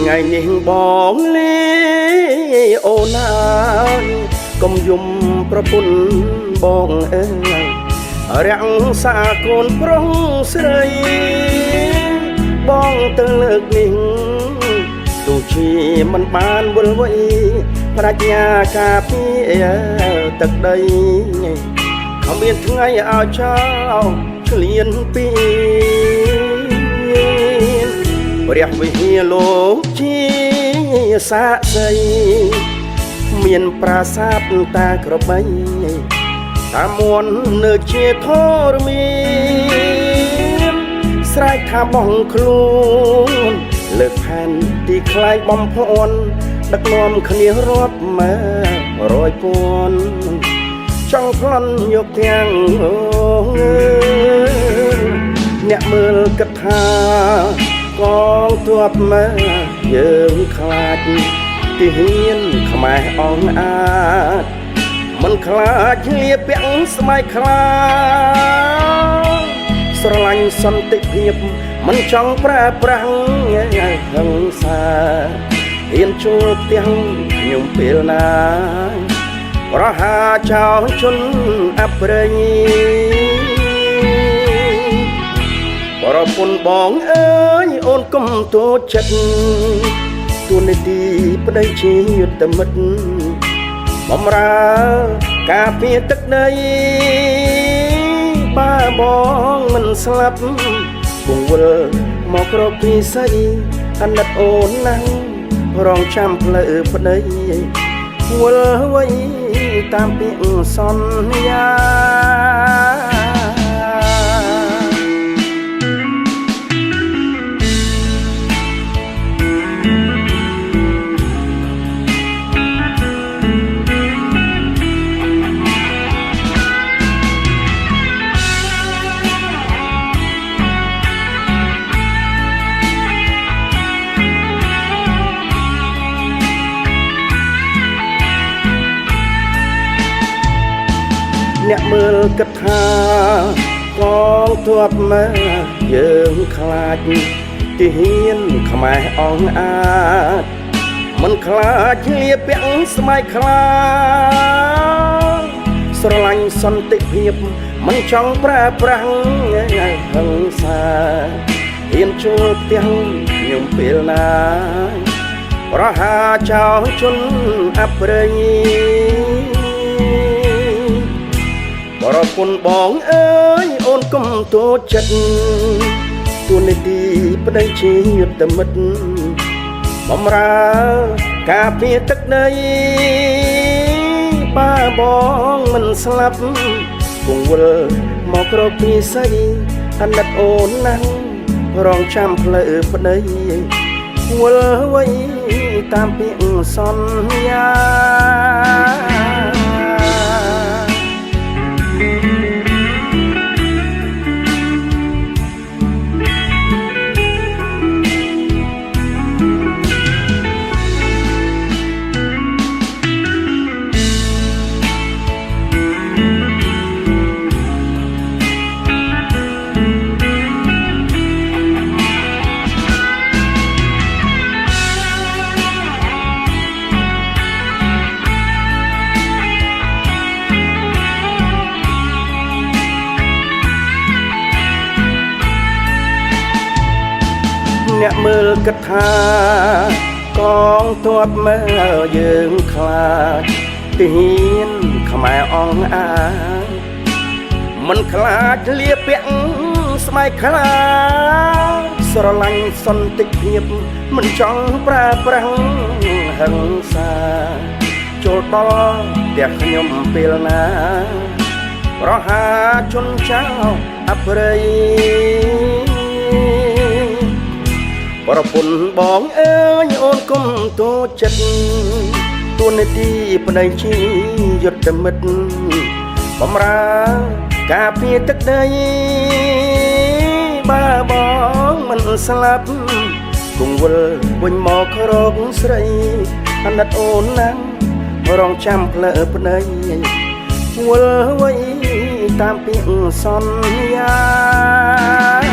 ថ្ងៃនេះបងលេអូនអើយកុំយំប្រពន្ធបងអើយរាំងសាកូនប្រុសស្រីបងទៅលើកនេះទោះជាមិនបានវល់វៃប្រាជ្ញាការពារទឹកដីគ្មានថ្ងៃឲ្យចោលឆ្លៀនពីព្រះវិហារលោកជាសាក្សីមានប្រាសាទតាក្របីតាមមន់នៅជាធរមានស្រែកថាបងខ្លួនលើកផែនទីខ្លាយបំភ័ន្តដឹកនាំគ្នារាប់ម៉ឺនរយពាន់ចង់ប្លន់យកទាំងអ្នកមើលគិតថាកងទ័ពមើយើងខ្លាចទីហ៊ានខ្មែរអង្គអាចមិនខ្លាចលៀពាក់ស្បែកខ្លាស្រឡាញ់សន្តិភាពមិនចង់ប្រើប្រាស់ហិង្សាហ៊ានជួលផ្ទះខ្ញុំពេលណាប្រហាចោលជនអប្រិយប្រពន្ធបងអើយអូនកុំតូចចិត្តទួនាទីប្តីជាយុទ្ធមិត្តបំរើការពារទឹកដីបើបងមិនស្លាប់គង់វិលមកក្រោកពីស្អីអាណិតអូនណាស់រងចាំផ្លូវប្តីវិលវៃតាមពាក្យសន្យាអ្នកមើលគិតថាកងទ័ពមើយើងខ្លាចទីហ៊ានខ្មែរអង្គអាចមិនខ្លាចលៀពាក់ស្បែកខ្លាស្រឡាញ់សន្តិភាពមិនចង់ប្រើប្រាស់ហិង្សាហ៊ានជួលផ្ទះខ្ញុំពេលណាប្រហាចោលជនអប្រិយប្រពន្ធបងអើយអូនកុំតូចចិត្តទួនាទីប្តីជាយុទ្ធមិត្តបំរើការពារទឹកដីបើបងមិនស្លាប់គង់វិលមកក្រោកពីស្អីអាណិតអូនណាស់រងចាំផ្លូវប្តីវិលវៃតាមពាក្យសន្យាអ្នកមើលគិតថាកងទ័ពមើយើងខ្លាចទីហ៊ានខ្មែរអង្គអាចមិនខ្លាចលៀពាក់ស្បែកខ្លាស្រឡាញ់សន្តិភាពមិនចង់ប្រើប្រាស់ហិង្សាចូលដល់ផ្ទះខ្ញុំពេលណាប្រហាជនចៅអប្រិយប្រពន្ធបងអើយអូនកុំតូចចិត្តទួនាទីប្តីជាយុទ្ធមិត្តបំរើការពារទឹកដីបើបងមិនស្លាប់គង់វិលវិញមកក្រោកស្រីអាណិតអូនណាស់រងចាំផ្លូវប្តីវិលវៃតាមពាក្យសន្យា